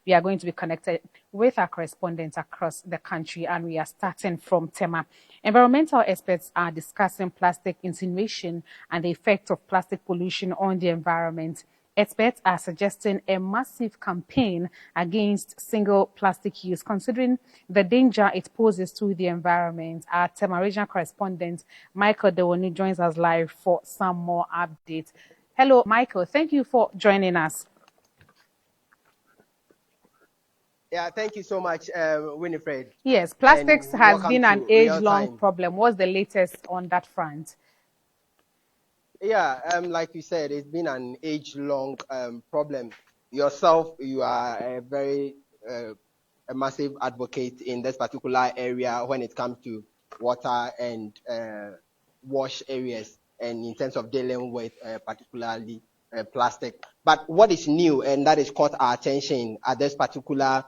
we are going to be connected with our correspondents across the country, and we are starting from Tema. Environmental experts are discussing plastic incineration and the effect of plastic pollution on the environment. Experts are suggesting a massive campaign against single plastic use, considering the danger it poses to the environment. Our Tema regional correspondent, Michael Dewoni, joins us live for some more updates. Hello, Michael. Thank you for joining us. Yeah, thank you so much, Winifred. Yes, plastics has been an age-long problem. What's the latest on that front? Yeah, like you said, it's been an age-long problem. Yourself, you are a massive advocate in this particular area when it comes to water and wash areas, and in terms of dealing with particularly plastic. But what is new, and that has caught our attention at this particular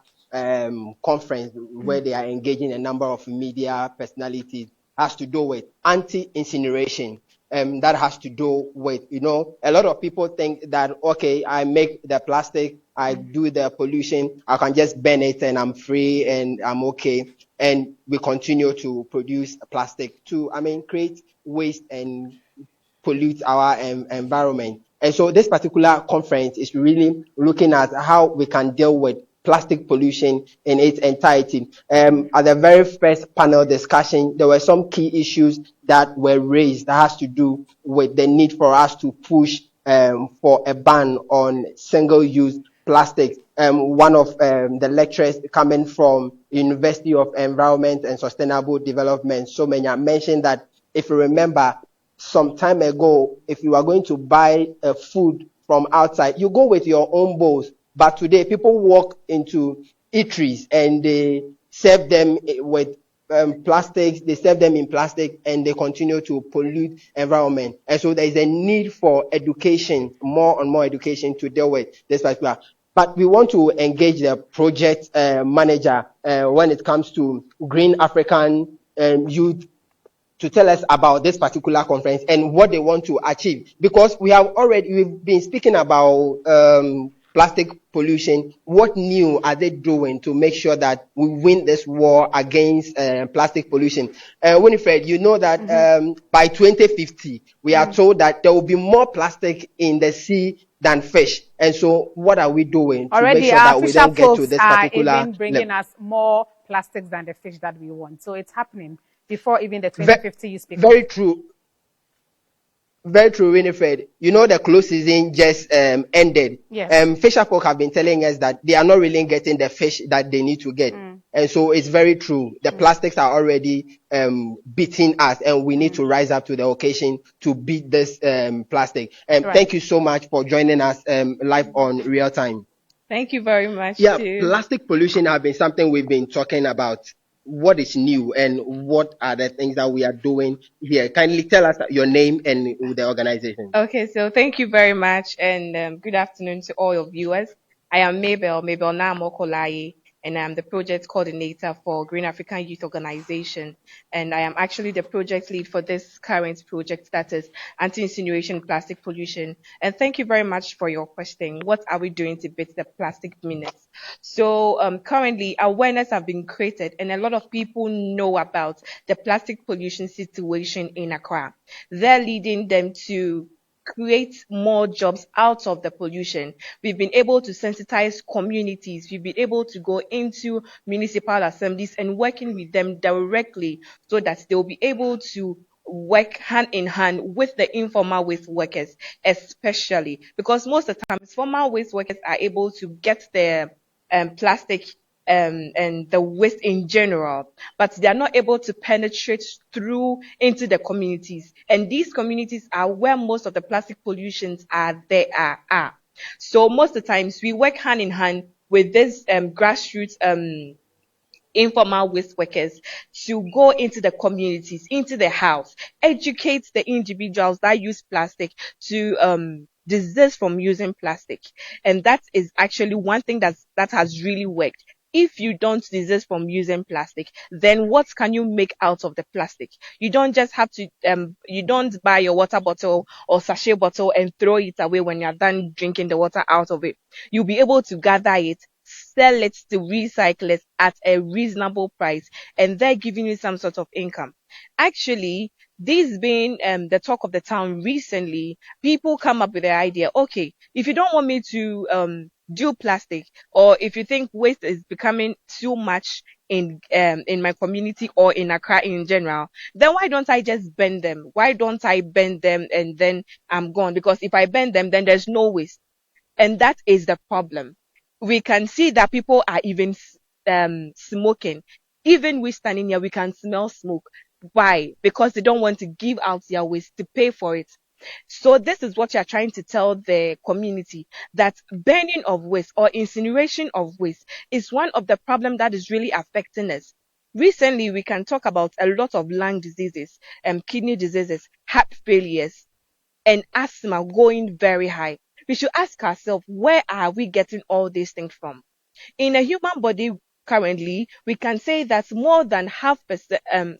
conference where they are engaging a number of media personalities, has to do with anti-incineration. That has to do with, a lot of people think that, okay, I make the plastic, I do the pollution, I can just burn it and I'm free and I'm okay. And we continue to produce plastic to, create waste and pollute our environment. And so this particular conference is really looking at how we can deal with plastic pollution in its entirety. At the very first panel discussion, there were some key issues that were raised that has to do with the need for us to push for a ban on single-use plastics. One of the lecturers coming from University of Environment and Sustainable Development, Somenya, mentioned that if you remember, some time ago, if you are going to buy food from outside, you go with your own bowls. But today, people walk into eateries and they serve them with plastics, they serve them in plastic, and they continue to pollute environment. And so there is a need for education, more and more education to deal with this particular. But we want to engage the project manager when it comes to Green African Youth to tell us about this particular conference and what they want to achieve. Because we've been speaking about plastic pollution. What new are they doing to make sure that we win this war against plastic pollution? Winifred, you know that by 2050, we are told that there will be more plastic in the sea than fish. And so what are we doing to make sure that we don't get to this particular even bringing us more plastics than the fish that we want. So it's happening before even the 2050 you speak. Very true. Very true, Winifred. You know, the close season just ended. Yes. Fisher folk have been telling us that they are not really getting the fish that they need to get. And so it's very true. The plastics are already beating us, and we need to rise up to the occasion to beat this plastic. Right. Thank you so much for joining us live on Real Time. Thank you very much. Yeah, plastic pollution has been something we've been talking about. What is new and what are the things that we are doing here? Kindly tell us your name and the organization. Okay, so thank you very much, and good afternoon to all your viewers. I am Mabel Namokolaye, and I'm the project coordinator for Green African Youth Organization, and I am actually the project lead for this current project, that is Anti-Incineration and Plastic Pollution. And thank you very much for your question. What are we doing to beat the plastic menace? So currently, awareness have been created, and a lot of people know about the plastic pollution situation in Accra. They're leading them to create more jobs out of the pollution. We've been able to sensitize communities. We've been able to go into municipal assemblies and working with them directly so that they'll be able to work hand in hand with the informal waste workers, especially because most of the time formal waste workers are able to get their plastic and the waste in general, but they are not able to penetrate through into the communities. And these communities are where most of the plastic pollutions are. So most of the times we work hand in hand with this grassroots informal waste workers to go into the communities, into the house, educate the individuals that use plastic to desist from using plastic. And that is actually one thing that has really worked. If you don't desist from using plastic, then what can you make out of the plastic? You don't just have to, you don't buy your water bottle or sachet bottle and throw it away when you're done drinking the water out of it. You'll be able to gather it, sell it to recyclers at a reasonable price, and they're giving you some sort of income. Actually, this being the talk of the town recently, people come up with the idea, okay, if you don't want me to do plastic, or if you think waste is becoming too much in my community or in Accra in general, then why don't I just burn them? Why don't I burn them and then I'm gone? Because if I burn them, then there's no waste. And that is the problem. We can see that people are even smoking. Even we standing here, we can smell smoke. Why? Because they don't want to give out their waste to pay for it. So this is what you are trying to tell the community, that burning of waste or incineration of waste is one of the problems that is really affecting us. Recently, we can talk about a lot of lung diseases, kidney diseases, heart failures, and asthma going very high. We should ask ourselves, where are we getting all these things from? In a human body currently, we can say that more than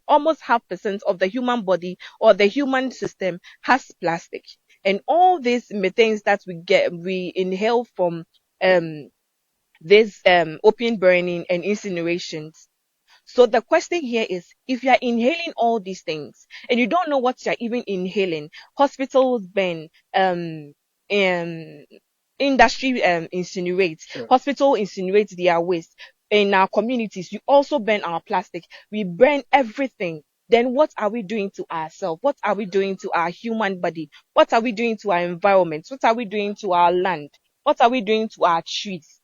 almost half percent of the human body or the human system has plastic. And all these methanes that we inhale from um, this opium burning and incinerations. So the question here is, if you are inhaling all these things and you don't know what you're even inhaling, hospitals burn, um, industry incinerates, Sure. hospital incinerates their waste. In our communities, we also burn our plastic. We burn everything. Then what are we doing to ourselves? What are we doing to our human body? What are we doing to our environment? What are we doing to our land? What are we doing to our trees?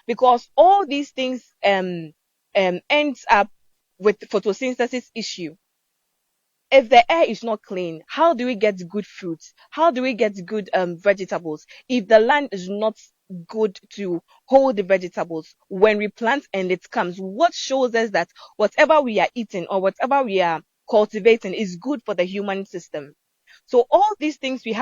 Because all these things ends up with photosynthesis issue. If the air is not clean, how do we get good fruits? How do we get good vegetables? If the land is not good to hold the vegetables when we plant and it comes, what shows us that whatever we are eating or whatever we are cultivating is good for the human system? So all these things we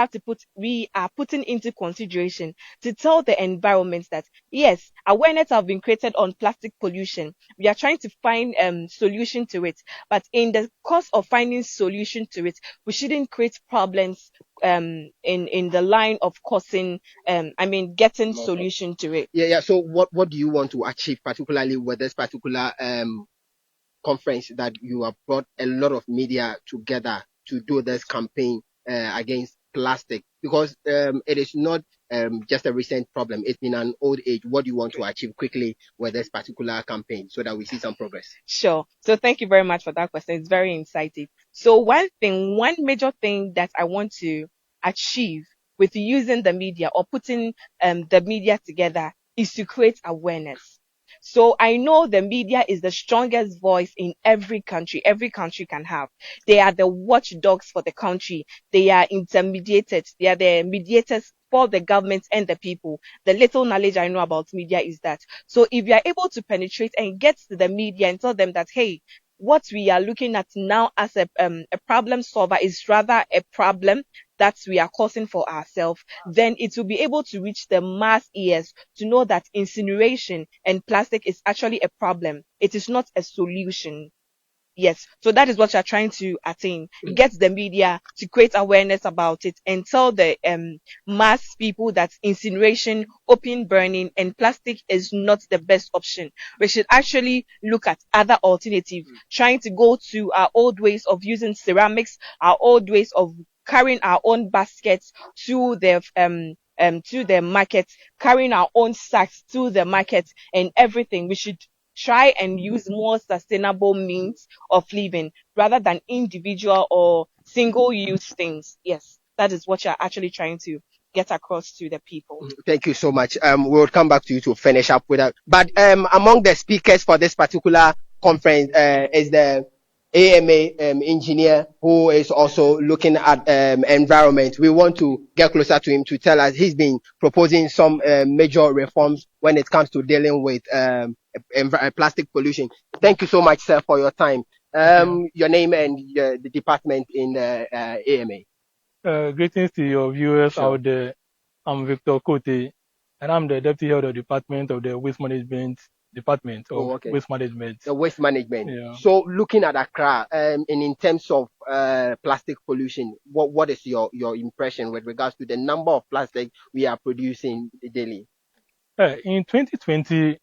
are putting into consideration to tell the environment that yes, awareness have been created on plastic pollution. We are trying to find solution to it, but in the course of finding solution to it, we shouldn't create problems in the line of causing getting Okay. solution to it. Yeah. So what do you want to achieve, particularly with this particular conference, that you have brought a lot of media together to do this campaign against plastic? Because it is not just a recent problem; it's been an old age. What do you want to achieve quickly with this particular campaign so that we see some progress? Sure. So thank you very much for that question. It's very insightful. So one major thing that I want to achieve with using the media or putting the media together is to create awareness. So I know the media is the strongest voice in every country. Every country can have. They are the watchdogs for the country. They are intermediated. They are the mediators for the government and the people. The little knowledge I know about media is that. So if you are able to penetrate and get to the media and tell them that, hey, what we are looking at now as a problem solver is rather a problem that we are causing for ourselves, then it will be able to reach the mass ears to know that incineration and plastic is actually a problem. It is not a solution. Yes. So that is what you're trying to attain. Get the media to create awareness about it and tell the mass people that incineration, open burning, and plastic is not the best option. We should actually look at other alternatives, trying to go to our old ways of using ceramics, our old ways of carrying our own baskets to the market, carrying our own sacks to the market and everything. We should try and use more sustainable means of living rather than individual or single use things. Yes, that is what you're actually trying to get across to the people. Thank you so much. We'll come back to you to finish up with that. But among the speakers for this particular conference is the AMA engineer who is also looking at environment. We want to get closer to him to tell us he's been proposing some major reforms when it comes to dealing with plastic pollution. Thank you so much, sir, for your time. Your name and the department in the AMA. Greetings to your viewers Sure. out there. I'm Victor Kote, and I'm the Deputy Head of the Department of the Waste Management Department of Oh, okay. Waste Management. The waste management. Yeah. So looking at Accra, in terms of plastic pollution, what is your impression with regards to the number of plastic we are producing daily? In 2020,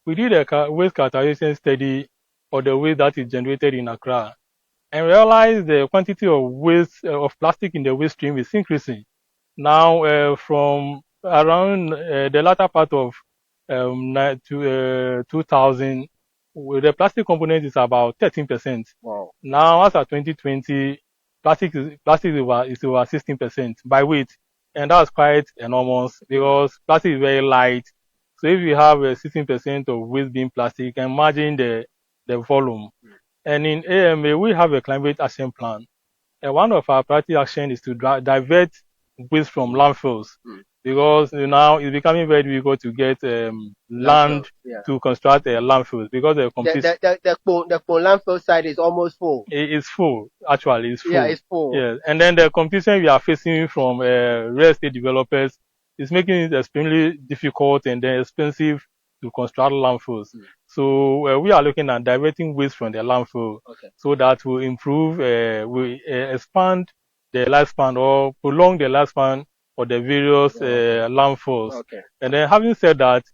we did a waste characterization study of the waste that is generated in Accra, and realized the quantity of waste of plastic in the waste stream is increasing. Now, from around the latter part of 2000, the plastic component is about 13%. Wow. Now, as of 2020, plastic is over 16% by weight, and that's quite enormous because plastic is very light. So if you have 16% of waste being plastic, you can imagine the volume. And in AMA, we have a climate action plan. And one of our priority action is to divert waste from landfills because now it's becoming very difficult to get land to construct landfills because the competition. The landfill side is almost full. It is full, actually. It's full. Yeah, it's full. Yeah. And then the competition we are facing from real estate developers is making it extremely difficult and then expensive to construct landfills. So we are looking at diverting waste from the landfill so that will improve, we expand the lifespan or prolong the lifespan of the various landfills. And then having said that,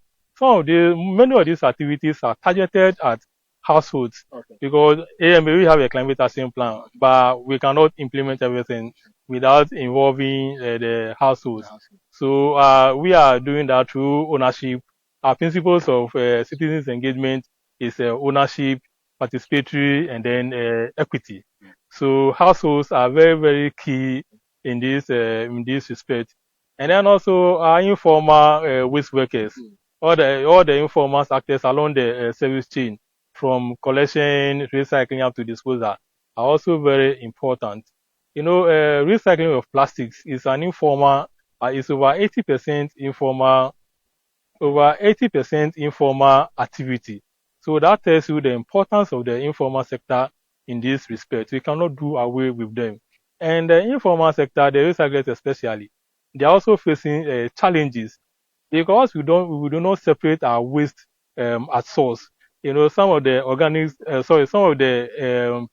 many of these activities are targeted at households because AMA we have a climate action plan, but we cannot implement everything without involving the households. So we are doing that through ownership. Our principles of citizens engagement is ownership, participatory, and then equity. So households are very, very key in this respect. And then also our informal waste workers, all the informal actors along the service chain, from collection, recycling up to disposal, are also very important. You know, recycling of plastics is an informal, is over 80% informal activity. So that tells you the importance of the informal sector in this respect. We cannot do away with them. And the informal sector, the recyclers especially, they are also facing challenges because we do not separate our waste at source. You know, some of the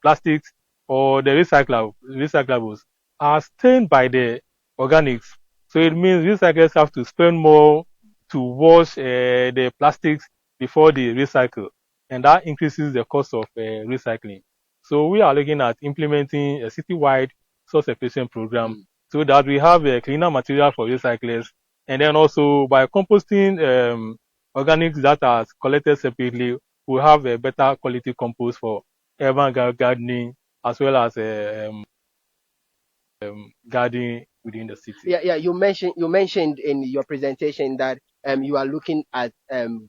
plastics or the recyclables are stained by the organics. So it means recyclers have to spend more to wash the plastics before they recycle, and that increases the cost of recycling. So we are looking at implementing a citywide source separation program so that we have a cleaner material for recyclers, and then also by composting organics that are collected separately, we have a better quality compost for urban gardening as well as gardening within the city. Yeah. You mentioned in your presentation that you are looking at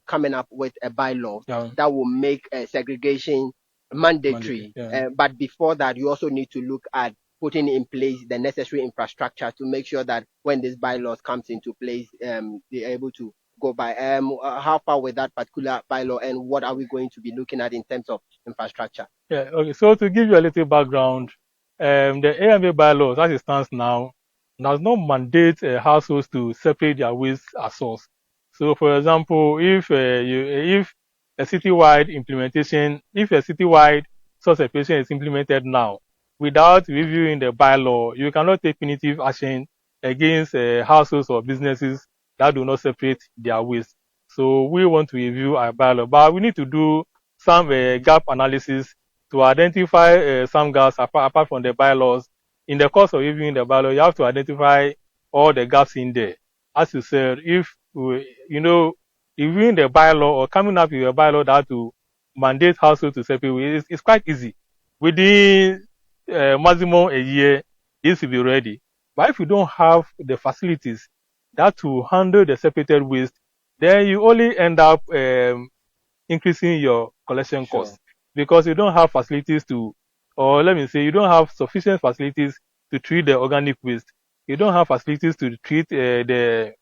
coming up with a bylaw that will make segregation mandatory. But before that, you also need to look at putting in place the necessary infrastructure to make sure that when this bylaws comes into place, they're able to go by. How far with that particular bylaw, and what are we going to be looking at in terms of infrastructure? Yeah. Okay. So to give you a little background, the AMA bylaws, as it stands now, does not mandate households to separate their waste at source. So, for example, if a citywide source separation is implemented now, without reviewing the bylaw, you cannot take punitive action against households or businesses that do not separate their waste. So we want to review our bylaw, but we need to do some gap analysis to identify some gaps apart from the bylaws. In the course of reviewing the bylaw, you have to identify all the gaps in there. As you said, if reviewing the bylaw or coming up with a bylaw that to mandate households to separate, it's quite easy. Within maximum a year, this will be ready. But if you don't have the facilities that to handle the separated waste, then you only end up increasing your collection costs because you don't have facilities you don't have sufficient facilities to treat the organic waste. You don't have facilities to treat the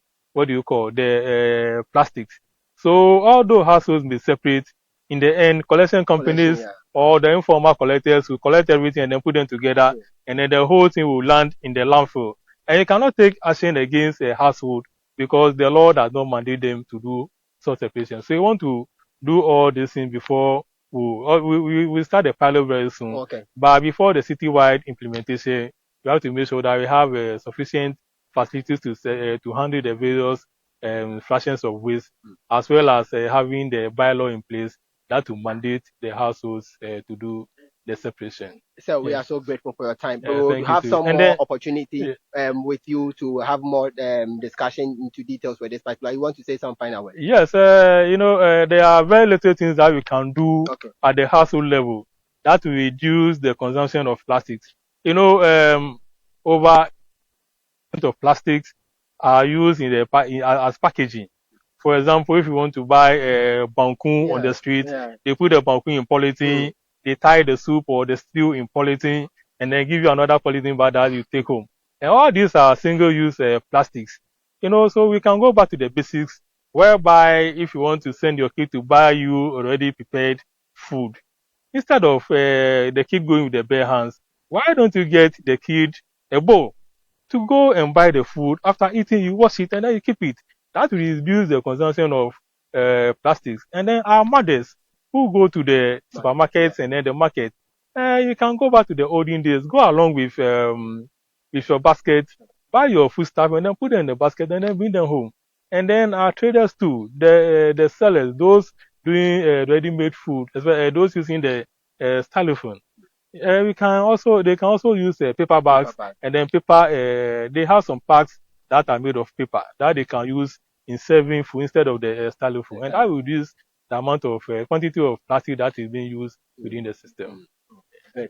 plastics. So although households may separate, in the end, collection companies or the informal collectors will collect everything and then put them together, and then the whole thing will land in the landfill. And you cannot take action against a household because the law does not mandate them to do such separation. So you want to do all these things before we start the pilot very soon. But before the citywide implementation, we have to make sure that we have sufficient facilities to handle the various fractions of waste, as well as having the bylaw in place that will mandate the households to do the separation. So we Yeah. are so grateful for your time. We will Thank you have too. some And more then, opportunity yeah, with you to have more discussion into details with this particular. You want to say some final word? yes, there are very little things that we can do Okay. at the household level that will reduce the consumption of plastics. Over of plastics are used as packaging. For example, if you want to buy a bankun on Yeah. the street, Yeah. they put the bankun in polythene, they tie the soup or the stew in polythene, and then give you another polythene bag that you take home. And all these are single-use plastics. So we can go back to the basics, whereby if you want to send your kid to buy you already prepared food, instead of the kid going with the bare hands, why don't you get the kid a bowl to go and buy the food? After eating, you wash it and then you keep it. That will reduce the consumption of plastics. And then our mothers who go to the supermarkets and then the market, you can go back to the olden days. Go along with your basket, buy your food stuff and then put them in the basket and then bring them home. And then our traders too, the sellers, those doing ready-made food, as well, those using the styrofoam. They can also use paper bags, and then paper. They have some packs that are made of paper that they can use in serving food instead of the styrofoam, and that will reduce the amount of quantity of plastic that is being used within the system.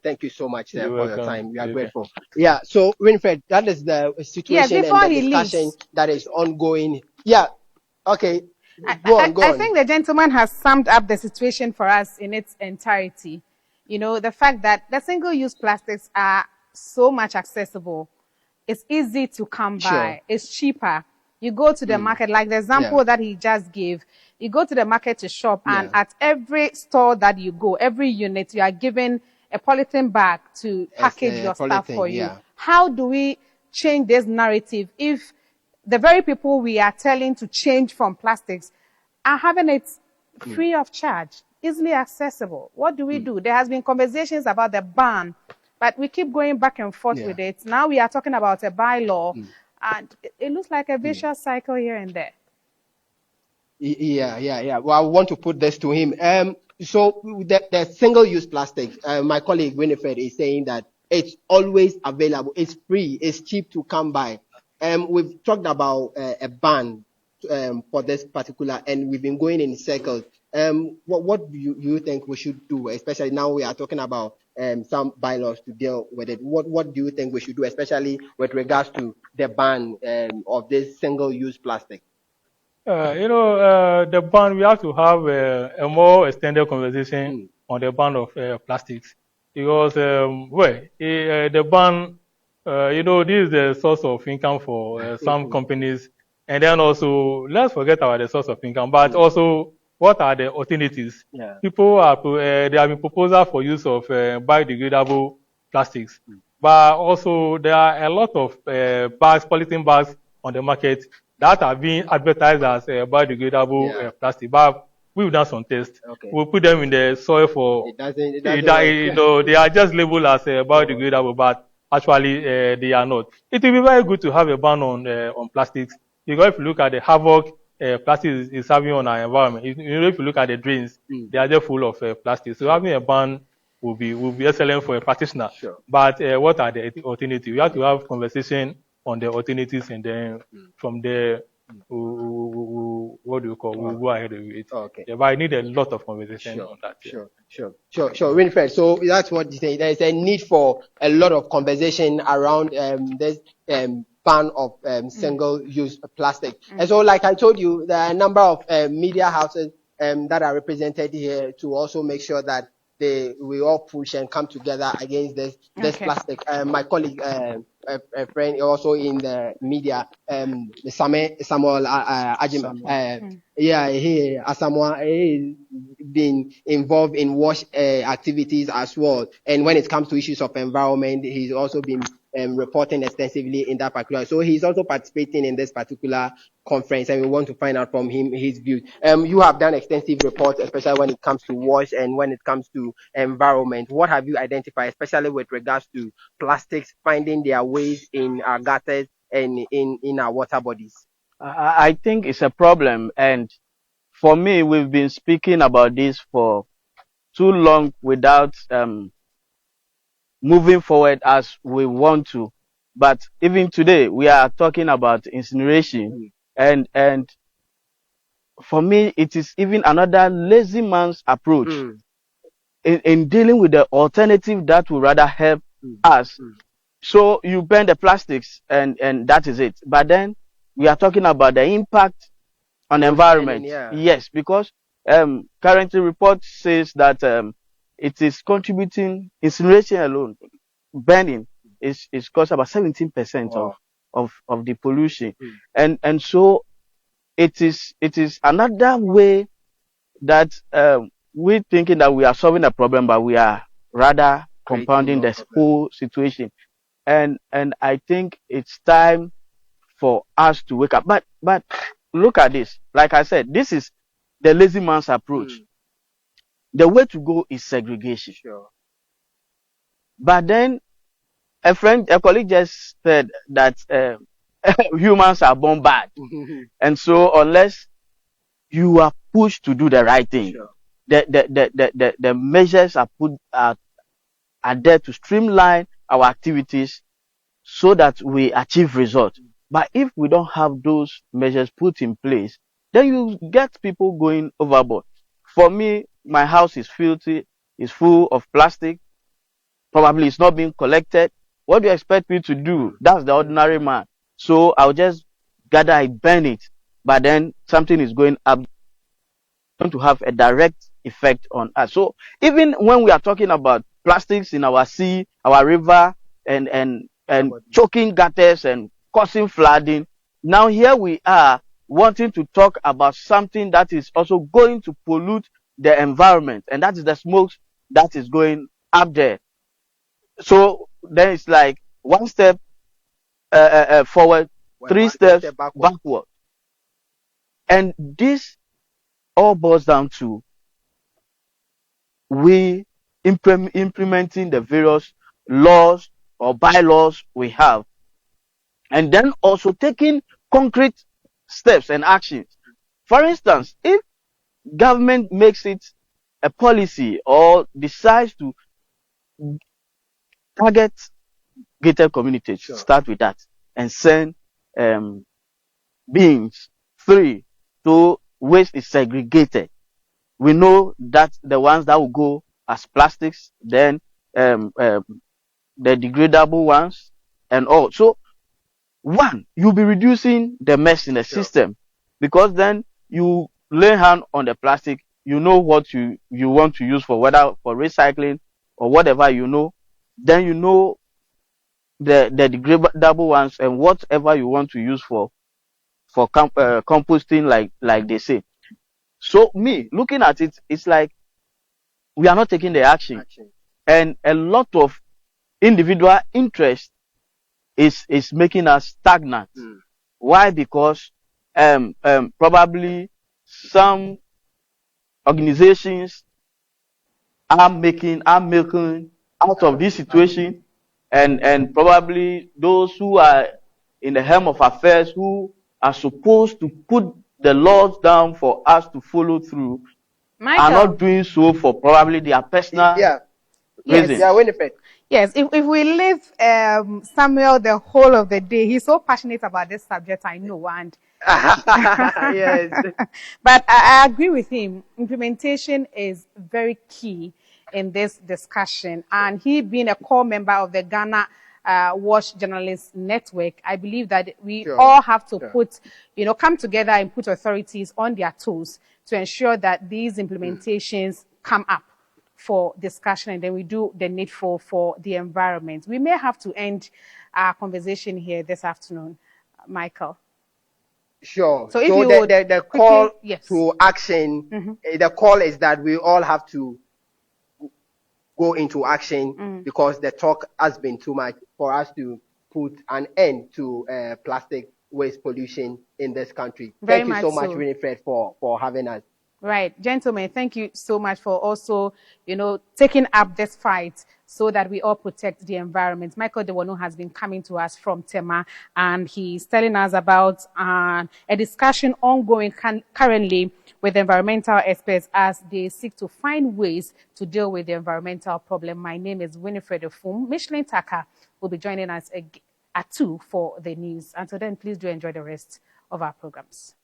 Thank you so much You're for your welcome. time. We are You're welcome. grateful. Yeah. So Winfred, that is the Yes, situation and before the he discussion leaves, that is ongoing. Yeah. Okay. I Go on. think the gentleman has summed up the situation for us in its entirety. The fact that the single-use plastics are so much accessible. It's easy to come Sure. by. It's cheaper. You go to the market, like the example that he just gave. You go to the market to shop, and at every store that you go, every unit, you are given a polythene bag to package your stuff Polythene, for you. yeah. How do we change this narrative if the very people we are telling to change from plastics are having it free of charge, easily accessible? What do we do? There has been conversations about the ban, but we keep going back and forth with it. Now we are talking about a bylaw, and it looks like a vicious cycle here and there. Yeah. Well, I want to put this to him. So the single-use plastic, my colleague Winifred is saying that it's always available. It's free. It's cheap to come by. We've talked about a ban for this particular, and we've been going in circles. What do you think we should do, especially now we are talking about some bylaws to deal with it? What do you think we should do, especially with regards to the ban of this single-use plastic? The ban, we have to have a more extended conversation on the ban of plastics, because, the ban, this is the source of income for some companies. And then also, let's forget about the source of income, but also, what are the alternatives? Yeah. There have been proposals for use of biodegradable plastics, but also there are a lot of polythene bags on the market that are being advertised as biodegradable plastic. But we've done some tests. Okay. We'll put them in the soil for. It doesn't They are just labeled as biodegradable, but actually they are not. It will be very good to have a ban on plastics, because if you look at the havoc plastic is having on our environment, if you look at the drains, they are just full of plastic. So having a ban will be excellent for a practitioner. Sure. But what are the alternatives? We have to have conversation on the alternatives, and then from there, what do you call? We'll go ahead with it. Okay. Yeah, but I need a lot of conversation on that. Yeah. Sure, Winfred. So that's what you say. There is a need for a lot of conversation around this ban of single-use plastic. And so, like I told you, there are a number of media houses that are represented here to also make sure that we all push and come together against this plastic. My colleague, a friend also in the media, Samuel Ajim. He been involved in wash activities as well. And when it comes to issues of environment, he's also been reporting extensively in that particular. So he's also participating in this particular conference, and we want to find out from him his views. You have done extensive reports, especially when it comes to wash and when it comes to environment. What have you identified, especially with regards to plastics finding their ways in our gutters and in our water bodies? I think it's a problem, and for me, we've been speaking about this for too long without moving forward as we want to. But even today, we are talking about incineration, and for me, it is even another lazy man's approach in dealing with the alternative that would rather help us. So you burn the plastics and that is it. But then we are talking about the impact on the environment. Yes, because currently report says that it is contributing, incineration alone, burning is caused about 17% of the pollution. And so it is another way that we thinking that we are solving the problem, but we are rather compounding the whole situation. And I think it's time for us to wake up. But look at this. Like I said, this is the lazy man's approach. The way to go is segregation. But then a colleague just said that humans are born bad. And so unless you are pushed to do the right thing, the measures are there to streamline our activities so that we achieve results. But if we don't have those measures put in place, then you get people going overboard. For me, my house is filthy, it's full of plastic, probably it's not being collected. What do you expect me to do? That's the ordinary man. So I'll just gather, I burn it, but then something is going up, going to have a direct effect on us. So even when we are talking about plastics in our sea, our river, and choking gutters and causing flooding, now here we are wanting to talk about something that is also going to pollute the environment, and that is the smoke that is going up there. So then it's like one step forward, three steps backward. And this all boils down to we implementing the various laws or bylaws we have, and then also taking concrete steps and actions. For instance, if government makes it a policy or decides to target gated communities, start with that, and send beings free to waste is segregated. We know that the ones that will go as plastics, then the degradable ones, and all. So one, you'll be reducing the mess in the system, because then you lay hand on the plastic, you know what you want to use for, whether for recycling or whatever, then you know the degradable ones and whatever you want to use for composting, like they say. So me looking at it, it's like we are not taking the action, and a lot of individual interest is making us stagnant. Why? Because probably some organizations are milking out of this situation, and probably those who are in the helm of affairs, who are supposed to put the laws down for us to follow through, are not doing so for probably their personal reasons. Yes, if we leave Samuel the whole of the day, he's so passionate about this subject, I know, and yes. But I agree with him. Implementation is very key in this discussion, and he being a core member of the Ghana Wash Journalists Network, I believe that we all have to come together and put authorities on their toes to ensure that these implementations come up for discussion, and then we do the needful for the environment. We may have to end our conversation here this afternoon, Michael. Sure. So the call to action, the call is that we all have to go into action, because the talk has been too much for us to put an end to plastic waste pollution in this country. Thank you so much, Winifred, for having us. Right. Gentlemen, thank you so much for also, taking up this fight so that we all protect the environment. Michael Dewonu has been coming to us from Tema, and he's telling us about a discussion ongoing currently with environmental experts as they seek to find ways to deal with the environmental problem. My name is Winifred Ofum. Michelin Taka will be joining us at 2 for the news. Until then, please do enjoy the rest of our programs.